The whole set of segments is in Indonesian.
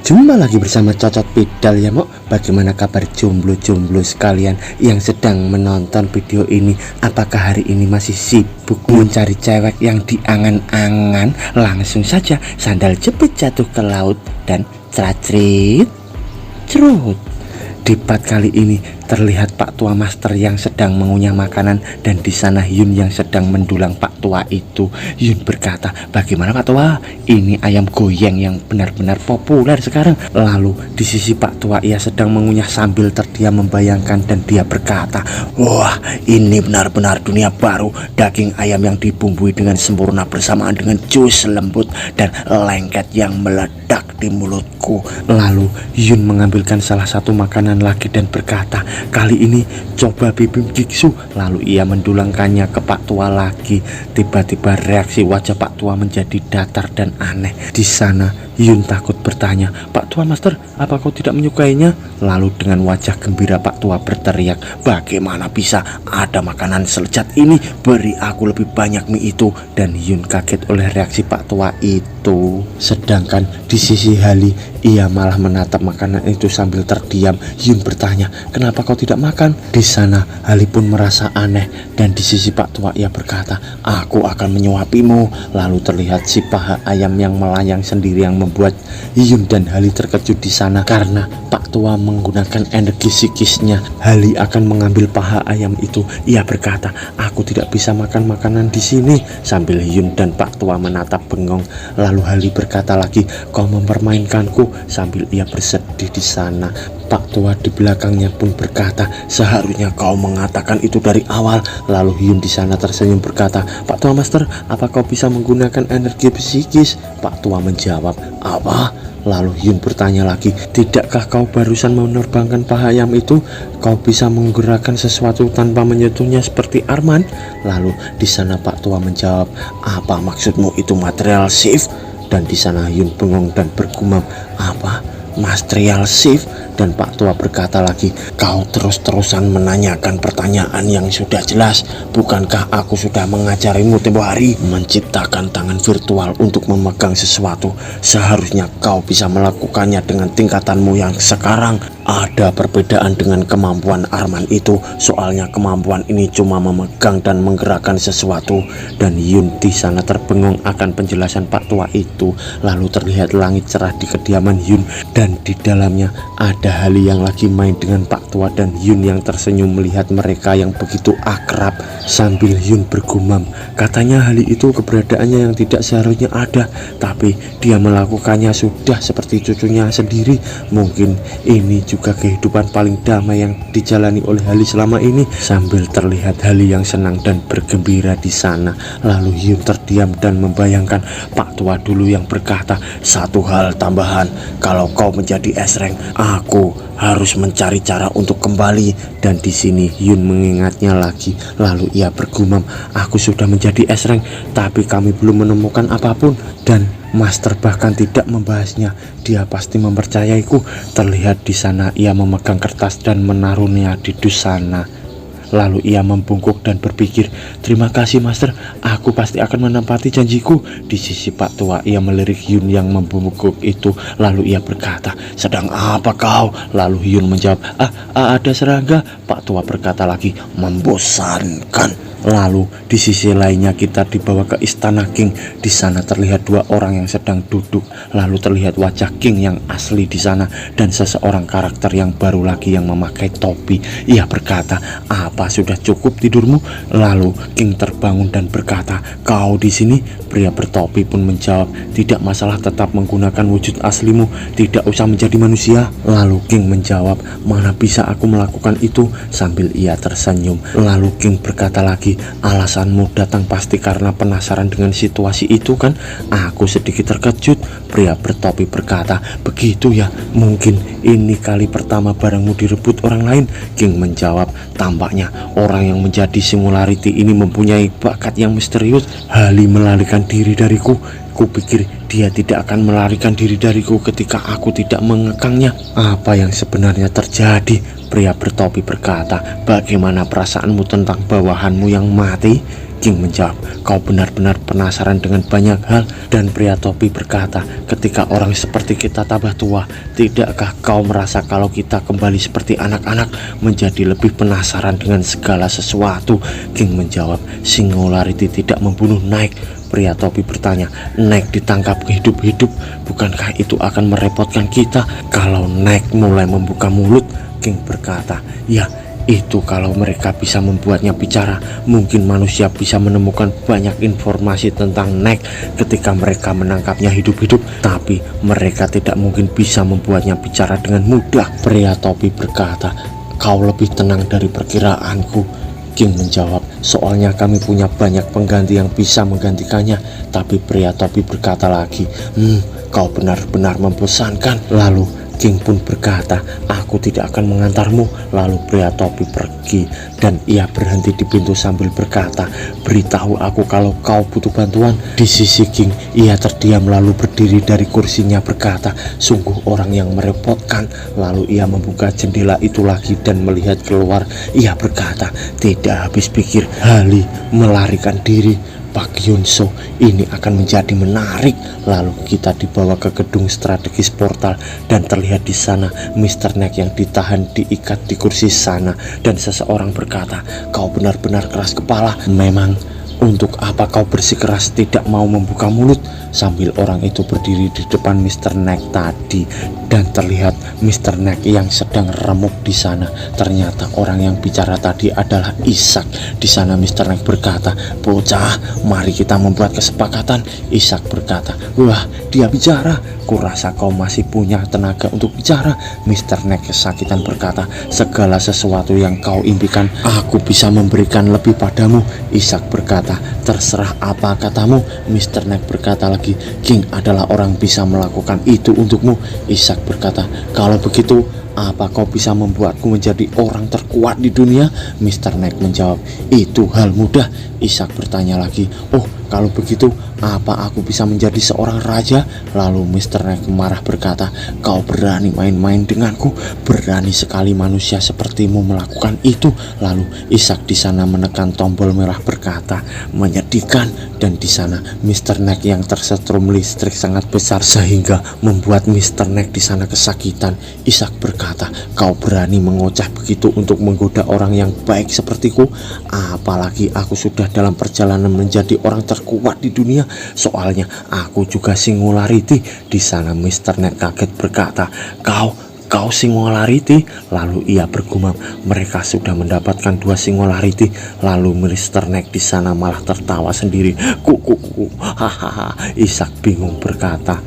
Jumpa lagi bersama Cocot Pidal ya Mok. Bagaimana kabar jomblo-jomblo sekalian yang sedang menonton video ini? Apakah hari ini masih sibuk mencari cewek yang diangan-angan? Langsung saja sandal jepit jatuh ke laut dan ceracrit cerut. Di part kali ini terlihat Pak Tua Master yang sedang mengunyah makanan, dan di sana Yun yang sedang mendulang Pak Tua itu. Yun berkata, "Bagaimana Pak Tua? Ini ayam goyang yang benar-benar populer sekarang." Lalu di sisi Pak Tua ia sedang mengunyah sambil terdiam membayangkan, dan dia berkata, "Wah, ini benar-benar dunia baru. Daging ayam yang dibumbui dengan sempurna bersamaan dengan jus lembut dan lengket yang meledak di mulutku." Lalu Yun mengambilkan salah satu makanan lagi dan berkata, "Kali ini coba bibim jiksu." Lalu ia mendulangkannya ke Pak Tua lagi. Tiba-tiba reaksi wajah Pak Tua menjadi datar dan aneh. Di sana Yun takut bertanya, "Pak Tua Master, apa kau tidak menyukainya?" Lalu dengan wajah gembira Pak Tua berteriak, "Bagaimana bisa ada makanan selezat ini? Beri aku lebih banyak mie itu." Dan Yun kaget oleh reaksi Pak Tua itu. Sedangkan di sisi Hali, ia malah menatap makanan itu sambil terdiam. Yun bertanya, "Kenapa kau tidak makan?" Di sana Hali pun merasa aneh, dan di sisi Pak Tua ia berkata, "Aku akan menyuapimu." Lalu terlihat si paha ayam yang melayang sendiri yang membuat Yun dan Hali terkejut di sana, karena Pak Tua menggunakan energi psikisnya. Hali akan mengambil paha ayam itu. Ia berkata, "Aku tidak bisa makan makanan di sini." Sambil Yun dan Pak Tua menatap bengong. Lalu Hali berkata lagi, "Kau mempermainkanku." Sambil ia bersedih di sana. Pak Tua di belakangnya pun berkata, "Seharusnya kau mengatakan itu dari awal." Lalu Yun di sana tersenyum berkata, "Pak Tua Master, apa kau bisa menggunakan energi psikis?" Pak Tua menjawab, "Apa?" Lalu Yun bertanya lagi, "Tidakkah kau barusan menerbangkan paha ayam itu? Kau bisa menggerakkan sesuatu tanpa menyentuhnya seperti Arman?" Lalu di sana Pak Tua menjawab, "Apa maksudmu itu material shift?" Dan di sana Yun bengong dan bergumam, "Apa? Material shift?" Dan Pak Tua berkata lagi, "Kau terus-terusan menanyakan pertanyaan yang sudah jelas. Bukankah aku sudah mengajarimu tempo hari menciptakan tangan virtual untuk memegang sesuatu? Seharusnya kau bisa melakukannya dengan tingkatanmu yang sekarang. Ada perbedaan dengan kemampuan Arman itu. Soalnya kemampuan ini cuma memegang dan menggerakkan sesuatu." Dan Yun di sana terbengong akan penjelasan Pak Tua itu. Lalu terlihat langit cerah di kediaman Yun, dan di dalamnya ada Hali yang lagi main dengan Pak Tua, dan Yun yang tersenyum melihat mereka yang begitu akrab. Sambil Yun bergumam, "Katanya Hali itu keberadaannya yang tidak seharusnya ada, tapi dia melakukannya sudah seperti cucunya sendiri. Mungkin ini juga kehidupan paling damai yang dijalani oleh Hali selama ini." Sambil terlihat Hali yang senang dan bergembira di sana. Lalu Yun terdiam dan membayangkan Pak Tua dulu yang berkata, "Satu hal tambahan, kalau kau menjadi esreng, aku harus mencari cara untuk kembali." Dan di sini Yun mengingatnya lagi. Lalu ia bergumam, "Aku sudah menjadi esreng, tapi kami belum menemukan apapun, dan Master bahkan tidak membahasnya. Dia pasti mempercayaiku." Terlihat di sana ia memegang kertas dan menaruhnya di dus sana. Lalu ia membungkuk dan berpikir, "Terima kasih Master, aku pasti akan menepati janjiku." Di sisi Pak Tua ia melirik Yun yang membungkuk itu. Lalu ia berkata, "Sedang apa kau?" Lalu Yun menjawab, Ada serangga." Pak Tua berkata lagi, "Membosankan." Lalu di sisi lainnya kita dibawa ke istana King. Di sana terlihat dua orang yang sedang duduk. Lalu terlihat wajah King yang asli di sana, dan seseorang karakter yang baru lagi yang memakai topi. Ia berkata, "Apa sudah cukup tidurmu?" Lalu King terbangun dan berkata, "Kau di sini?" Pria bertopi pun menjawab, "Tidak masalah, tetap menggunakan wujud aslimu, tidak usah menjadi manusia." Lalu King menjawab, "Mana bisa aku melakukan itu?" Sambil ia tersenyum. Lalu King berkata lagi, "Alasanmu datang pasti karena penasaran dengan situasi itu kan?" Aku sedikit terkejut. Pria bertopi berkata, "Begitu ya, mungkin ini kali pertama barangmu direbut orang lain." King menjawab, "Tampaknya orang yang menjadi singularity ini mempunyai bakat yang misterius." Hali melarikan diri dariku. Kupikir dia tidak akan melarikan diri dariku ketika aku tidak mengekangnya. Apa yang sebenarnya terjadi?" Pria bertopi berkata, "Bagaimana perasaanmu tentang bawahanmu yang mati?" King menjawab, kau benar-benar penasaran dengan banyak hal. Dan pria topi berkata, ketika orang seperti kita tambah tua, tidakkah kau merasa kalau kita kembali seperti anak-anak, menjadi lebih penasaran dengan segala sesuatu? King menjawab, Singularity tidak membunuh Nick. Pria topi bertanya, Nick ditangkap hidup-hidup, bukankah itu akan merepotkan kita kalau Nick mulai membuka mulut? King berkata, ya, itu kalau mereka bisa membuatnya bicara. Mungkin manusia bisa menemukan banyak informasi tentang Nick ketika mereka menangkapnya hidup-hidup, tapi mereka tidak mungkin bisa membuatnya bicara dengan mudah. Pria topi berkata, kau lebih tenang dari perkiraanku. King menjawab, soalnya kami punya banyak pengganti yang bisa menggantikannya. Tapi pria topi berkata lagi, kau benar-benar membosankan. Lalu King pun berkata, aku tidak akan mengantarmu. Lalu pria topi pergi dan ia berhenti di pintu sambil berkata, beritahu aku kalau kau butuh bantuan. Di sisi King, ia terdiam lalu berdiri dari kursinya berkata, sungguh orang yang merepotkan. Lalu ia membuka jendela itu lagi dan melihat keluar. Ia berkata, tidak habis pikir Halley melarikan diri. Pak Yunso, ini akan menjadi menarik. Lalu kita dibawa ke gedung strategis portal dan terlihat di sana Mr. Neck yang ditahan diikat di kursi sana. Dan seseorang berkata, kau benar-benar keras kepala. Memang, untuk apa kau bersikeras tidak mau membuka mulut? Sambil orang itu berdiri di depan Mr. Neck tadi dan terlihat Mr. Neck yang sedang remuk di sana. Ternyata orang yang bicara tadi adalah Isaac. Di sana Mr. Neck berkata, bocah, mari kita membuat kesepakatan. Isaac berkata, wah, dia bicara. Kurasa kau masih punya tenaga untuk bicara. Mr. Neck kesakitan berkata, segala sesuatu yang kau impikan aku bisa memberikan lebih padamu. Isaac berkata, terserah apa katamu. Mr. Neck berkata lagi, King adalah orang bisa melakukan itu untukmu. Isaac berkata, kalau begitu apa kau bisa membuatku menjadi orang terkuat di dunia? Mr. Neck menjawab, itu hal mudah. Isaac bertanya lagi, oh kalau begitu apa aku bisa menjadi seorang raja? Lalu Mr. Neck marah berkata, kau berani main-main denganku? Berani sekali manusia sepertimu melakukan itu. Lalu Isaac di sana menekan tombol merah berkata, menyedihkan. Dan di sana Mr. Neck yang tersetrum listrik sangat besar sehingga membuat Mr. Neck di sana kesakitan. Isaac berkata, kau berani mengoceh begitu untuk menggoda orang yang baik sepertiku? Apalagi aku sudah dalam perjalanan menjadi orang terkuat di dunia. Soalnya aku juga Singularity. Di sana Mr. Neck kaget berkata, Kau Singularity? Lalu ia bergumam, mereka sudah mendapatkan 2 Singularity. Lalu Mr. Neck di sana malah tertawa sendiri. Hahaha. Isaac bingung berkata,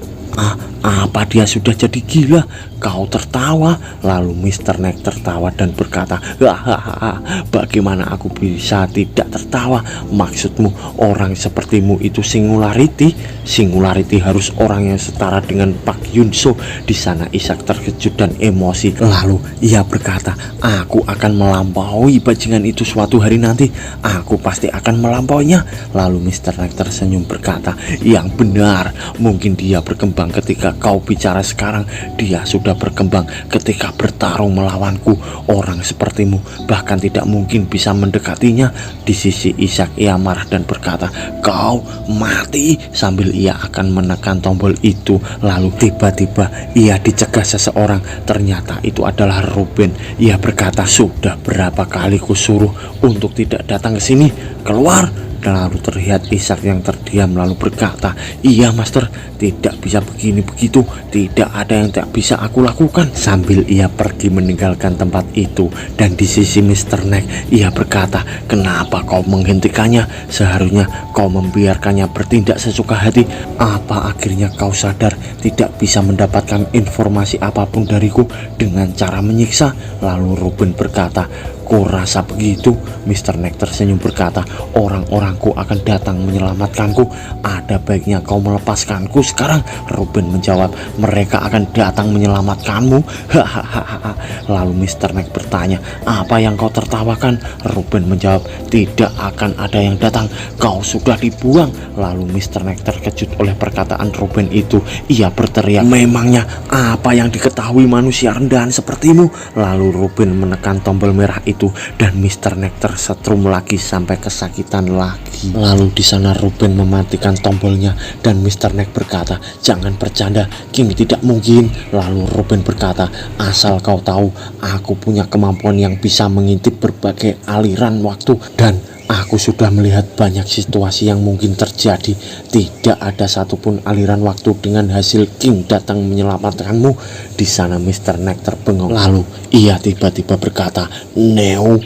apa dia sudah jadi gila? Kau tertawa? Lalu Mr. Neck tertawa dan berkata, hahaha, bagaimana aku bisa tidak tertawa? Maksudmu orang sepertimu itu Singularity? Singularity harus orang yang setara dengan Pak Yunso. Di sana Isaac terkejut dan emosi. Lalu ia berkata, aku akan melampaui bajingan itu suatu hari nanti. Aku pasti akan melampauinya. Lalu Mr. Neck tersenyum berkata, yang benar, mungkin dia berkembang ketika kau bicara sekarang. Dia sudah berkembang ketika bertarung melawanku. Orang sepertimu bahkan tidak mungkin bisa mendekatinya. Di sisi Isaac ia marah dan berkata, kau mati. Sambil ia akan menekan tombol itu, lalu tiba-tiba ia dicegah seseorang. Ternyata itu adalah Ruben. Ia berkata, sudah berapa kali kusuruh untuk tidak datang ke sini? Keluar. Lalu terlihat Isaac yang terdiam lalu berkata, iya master, tidak bisa begini begitu, tidak ada yang tak bisa aku lakukan. Sambil ia pergi meninggalkan tempat itu. Dan di sisi Mr. Neck ia berkata, kenapa kau menghentikannya? Seharusnya kau membiarkannya bertindak sesuka hati. Apa akhirnya kau sadar tidak bisa mendapatkan informasi apapun dariku dengan cara menyiksa? Lalu Ruben berkata, kurasa begitu. Mr. Neck tersenyum berkata, orang-orangku akan datang menyelamatkanku. Ada baiknya kau melepaskanku sekarang. Ruben menjawab, mereka akan datang menyelamatkanmu. Hahaha. Lalu Mr. Neck bertanya, apa yang kau tertawakan? Ruben menjawab, tidak akan ada yang datang, kau sudah dibuang. Lalu Mr. Neck terkejut oleh perkataan Ruben itu. Ia berteriak, memangnya apa yang diketahui manusia rendahan sepertimu? Lalu Ruben menekan tombol merah itu itu dan Mr. Neck tersetrum lagi sampai kesakitan lagi. Lalu di sana Ruben mematikan tombolnya dan Mr. Neck berkata, "Jangan bercanda, King tidak mungkin." Lalu Ruben berkata, "Asal kau tahu, aku punya kemampuan yang bisa mengintip berbagai aliran waktu dan aku sudah melihat banyak situasi yang mungkin terjadi. Tidak ada satupun aliran waktu dengan hasil King datang menyelamatkanmu." Di sana Mr. Neck terbengong. Lalu ia tiba-tiba berkata, "Neo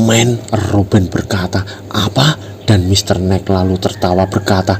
Man." Ruben berkata, "Apa?" Dan Mr. Neck lalu tertawa berkata,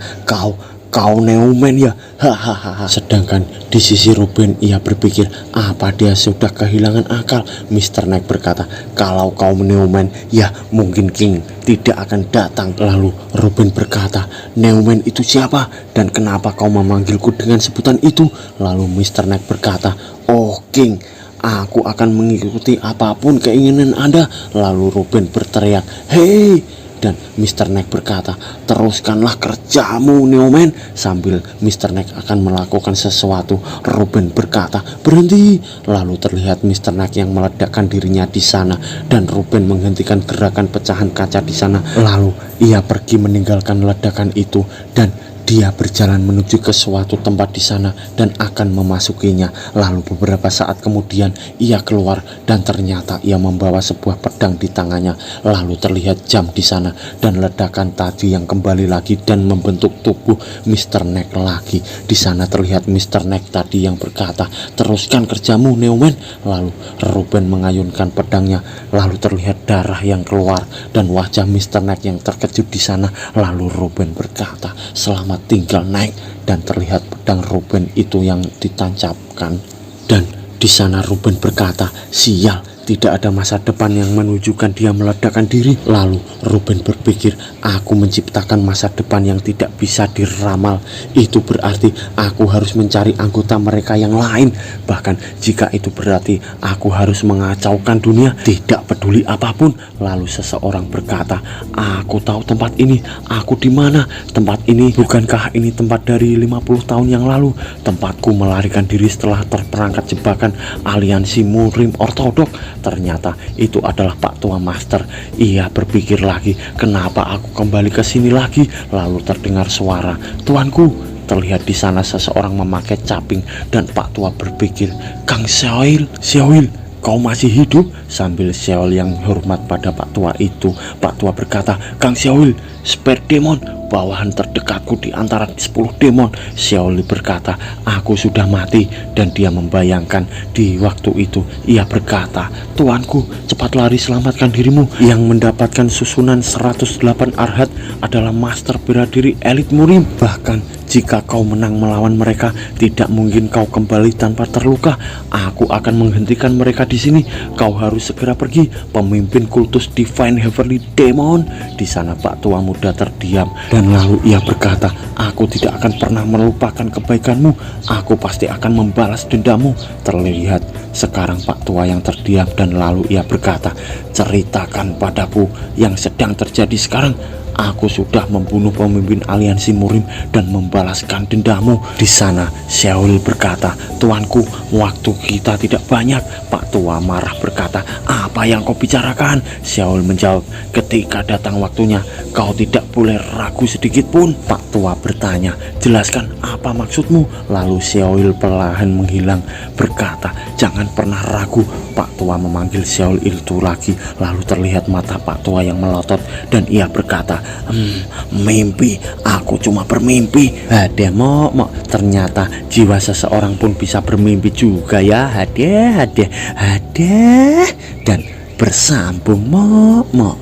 Kau Neumann ya, hahaha." Sedangkan di sisi Ruben ia berpikir, apa dia sudah kehilangan akal? Mr. Neck berkata, "Kalau kau Neumann ya mungkin King tidak akan datang." Lalu Ruben berkata, "Neumann itu siapa? Dan kenapa kau memanggilku dengan sebutan itu?" Lalu Mr. Neck berkata, "Oh King, aku akan mengikuti apapun keinginan Anda." Lalu Ruben berteriak, "Hei!" Dan Mr. Neck berkata, "Teruskanlah kerjamu Neumann." Sambil Mr. Neck akan melakukan sesuatu, Ruben berkata, "Berhenti." Lalu terlihat Mr. Neck yang meledakkan dirinya di sana dan Ruben menghentikan gerakan pecahan kaca di sana. Lalu ia pergi meninggalkan ledakan itu dan dia berjalan menuju ke suatu tempat di sana dan akan memasukinya. Lalu beberapa saat kemudian ia keluar dan ternyata ia membawa sebuah pedang di tangannya. Lalu terlihat jam di sana dan ledakan tadi yang kembali lagi dan membentuk tubuh Mr. Neck lagi. Di sana terlihat Mr. Neck tadi yang berkata, "Teruskan kerjamu Neumann." Lalu Ruben mengayunkan pedangnya. Lalu terlihat darah yang keluar dan wajah Mr. Neck yang terkejut di sana. Lalu Ruben berkata, "Selamat tinggal Neck." Dan terlihat pedang Ruben itu yang ditancapkan. Dan di sana Ruben berkata, "Sial, tidak ada masa depan," yang menunjukkan dia meledakkan diri. Lalu Ruben berpikir, "Aku menciptakan masa depan yang tidak bisa diramal. Itu berarti aku harus mencari anggota mereka yang lain. Bahkan jika itu berarti aku harus mengacaukan dunia, tidak peduli apapun." Lalu seseorang berkata, "Aku tahu tempat ini. Aku di mana? Tempat ini, bukankah ini tempat dari 50 tahun yang lalu? Tempatku melarikan diri setelah terperangkap jebakan aliansi Murim Ortodok." Ternyata itu adalah Pak Tua Master. Ia berpikir lagi, kenapa aku kembali ke sini lagi? Lalu terdengar suara, "Tuanku." Terlihat di sana seseorang memakai caping dan Pak Tua berpikir, "Kang Seoil, kau masih hidup?" Sambil Seoil yang hormat pada Pak Tua itu, Pak Tua berkata, "Kang Seoil, Spare Demon, bawahan terdekatku di antara 10 demon." Seoil berkata, "Aku sudah mati." Dan dia membayangkan di waktu itu ia berkata, "Tuanku, cepat lari, selamatkan dirimu." Yang mendapatkan susunan 108 Arhat adalah master bela diri elit Murim. Bahkan jika kau menang melawan mereka, tidak mungkin kau kembali tanpa terluka. Aku akan menghentikan mereka di sini. Kau harus segera pergi, pemimpin kultus Divine Heavenly Demon." Di sana Pak Tua muda terdiam dan lalu ia berkata, "Aku tidak akan pernah melupakan kebaikanmu. Aku pasti akan membalas dendamu." Terlihat sekarang Pak Tua yang terdiam dan lalu ia berkata, "Ceritakan padaku yang sedang terjadi sekarang." "Aku sudah membunuh pemimpin aliansi Murim dan membalaskan dendamu." Di sana Seoil berkata, "Tuanku, waktu kita tidak banyak." Pak Tua marah berkata, "Apa yang kau bicarakan?" Seoil menjawab, "Ketika datang waktunya, kau tidak boleh ragu sedikit pun." Pak Tua bertanya, "Jelaskan apa maksudmu?" Lalu Seoil perlahan menghilang berkata, "Jangan pernah ragu." Pak Tua memanggil Seoil itu lagi. Lalu terlihat mata Pak Tua yang melotot dan ia berkata, "Mimpi, aku cuma bermimpi." Hade mok, ternyata jiwa seseorang pun bisa bermimpi juga ya. Hade dan bersambung mok.